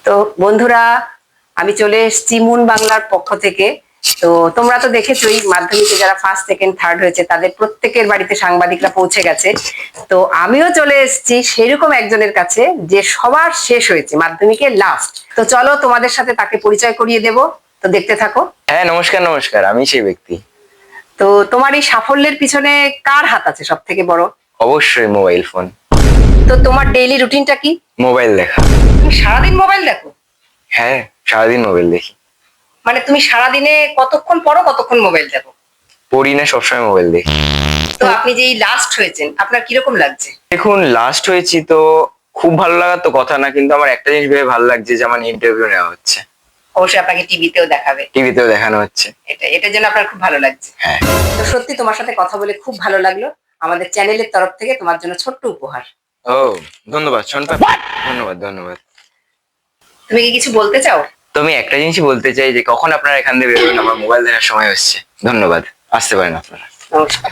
তো বন্ধুরা, আমি চলে এসেছি মুন বাংলার পক্ষ থেকে। তো তোমরা তো দেখেছোই, মাধ্যমিকে যারা ফার্স্ট সেকেন্ড থার্ড হয়েছে তাদের প্রত্যেকের বাড়িতে সাংবাদিকরা পৌঁছে গেছে। তো আমিও চলে এসেছি সেরকম একজনের কাছে যে সবার শেষ হয়েছে, মাধ্যমিকের লাস্ট। তো চলো তোমাদের সাথে তাকে পরিচয় করিয়ে দেব, তো দেখতে থাকো। হ্যাঁ, নমস্কার নমস্কার, আমি সেই ব্যক্তি। তো তোমার এই সাফল্যের পিছনে কার হাত আছে সব থেকে বড়? অবশ্যই মোবাইল ফোন। তো তোমার ডেইলি রুটিনটা কি? মোবাইল দেখা। তুমি সারাদিন মোবাইল দেখো? হ্যাঁ, সারাদিন মোবাইল দেখি। মানে তুমি সারাদিনে কতক্ষণ পড়ো, কতক্ষণ মোবাইল দেখো? পড়ি না, সবসময় মোবাইল দেখি। তো আপনি যে লাস্ট হয়েছেন, আপনার কিরকম লাগছে? দেখুন, লাস্ট হয়েছি তো খুব ভালো লাগার তো কথা না, কিন্তু আমার একটা জিনিস ভেবে ভালো লাগছে যে আমার ইন্টারভিউ নেওয়া হচ্ছে। অবশ্যই আপনাকে টিভিতেও দেখাবে, টিভিতেও দেখানো হচ্ছে। এটার জন্য আপনার খুব ভালো লাগছে। হ্যাঁ। তো সত্যি তোমার সাথে কথা বলে খুব ভালো লাগলো। আমাদের চ্যানেলের তরফ থেকে তোমার জন্য ছোট্ট উপহার। ও, ধন্যবাদ শোনপা। ধন্যবাদ ধন্যবাদ। তুমি কি কিছু বলতে চাও? তো আমি একটা জিনিসই বলতে চাই যে কখন আপনারা এখান থেকে বেরোবেন, আমার মোবাইল দেখার সময় হচ্ছে। ধন্যবাদ, আসতে পারেন আপনারা। নমস্কার।